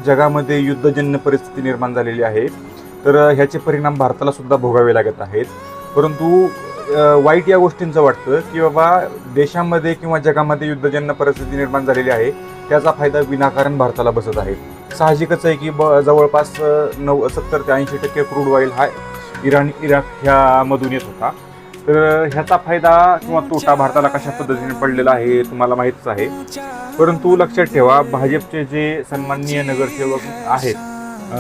जगामध्ये युद्धजन्य परिस्थिती निर्माण झालेली आहे, तर ह्याचे परिणाम भारताला सुद्धा भोगावे लागत आहेत. परंतु वाईट या गोष्टींचं वाटतं की बाबा देशामध्ये किंवा जगामध्ये युद्धजन्य परिस्थिती निर्माण झालेली आहे, त्याचा फायदा विनाकारण भारताला बसत आहे. साहजिकच आहे की जवळपास 70 ते 80% क्रूड ऑइल हा इराक ह्यामधून येत होता. तर ह्याचा फायदा किंवा तोटा भारताला कशा पद्धतीने पडलेला आहे तुम्हाला माहीतच आहे. परंतु लक्षात ठेवा, भाजपचे जे सन्माननीय नगरसेवक आहेत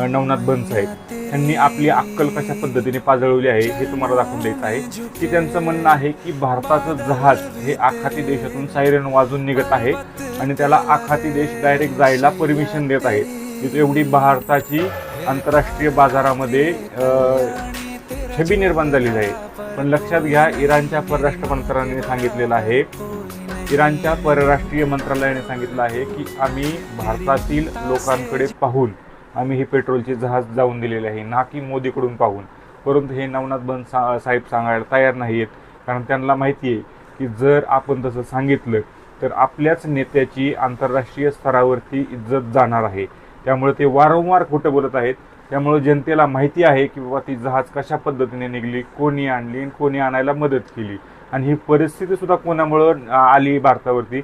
नवनाथ बनसाहेब, त्यांनी आपली अक्कल कशा पद्धतीने पाजळवली आहे हे तुम्हाला दाखवून द्यायचं आहे. की त्यांचं म्हणणं आहे की भारताचं जहाज हे आखाती देशातून सायरन वाजून निघत आहे आणि त्याला आखाती देश डायरेक्ट जायला परमिशन देत आहेत. एवढी भारताची आंतरराष्ट्रीय बाजारामध्ये छबी निर्माण झालेली आहे. पण लक्षात घ्या, इराणच्या परराष्ट्र मंत्र्यांनी सांगितलेलं आहे, इराणच्या परराष्ट्रीय मंत्रालयाने सांगितलं आहे की आम्ही भारतातील लोकांकडे पाहून आम्ही ही पेट्रोलची जहाज जाऊन दिलेले आहे, ना की मोदीकडून पाहून. परंतु हे नवनाथ साहेब सांगायला तयार नाही आहेत, कारण त्यांना माहिती आहे की जर आपण तसं सांगितलं तर आपल्याच नेत्याची आंतरराष्ट्रीय स्तरावरती इज्जत जाणार आहे. त्यामुळे ते वारंवार खोटं बोलत आहेत. त्यामुळे जनतेला माहिती आहे की बाबा ती जहाज कशा पद्धतीने निघली, कोणी आणली आणि कोणी आणायला मदत केली, आणि ही परिस्थिती सुद्धा कोणामुळं आली भारतावरती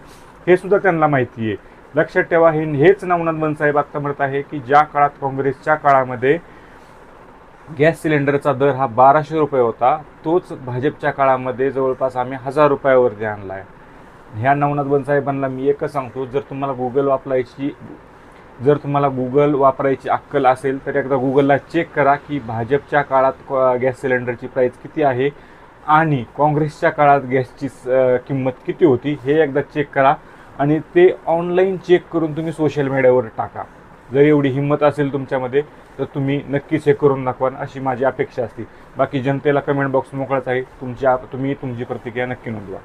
हे सुद्धा त्यांना माहिती आहे. लक्षात ठेवा, हेच नवनाथ बनसाहेब आत्ता म्हणत आहे की ज्या काळात काँग्रेसच्या काळामध्ये गॅस सिलेंडरचा दर हा 1200 रुपये होता, तोच भाजपच्या काळामध्ये जवळपास आम्ही 1000 रुपयावरती आणला आहे. ह्या नवनाथ बनसाहेबांना मी एकच सांगतो, जर तुम्हाला गुगल वापरायची अक्कल असेल तर एकदा गुगलला चेक करा की भाजपच्या काळात गॅस सिलेंडरची प्राईस किती आहे आणि काँग्रेसच्या काळात गॅसची किंमत किती होती हे एकदा चेक करा, आणि ते ऑनलाईन चेक करून तुम्ही सोशल मीडियावर टाका. जर एवढी हिंमत असेल तुमच्यामध्ये तर तुम्ही नक्कीच हे करून दाखवा, अशी माझी अपेक्षा असते. बाकी जनतेला कमेंट बॉक्स मोकळाच आहे, तुम्ही तुमची प्रतिक्रिया नक्की नोंदवा.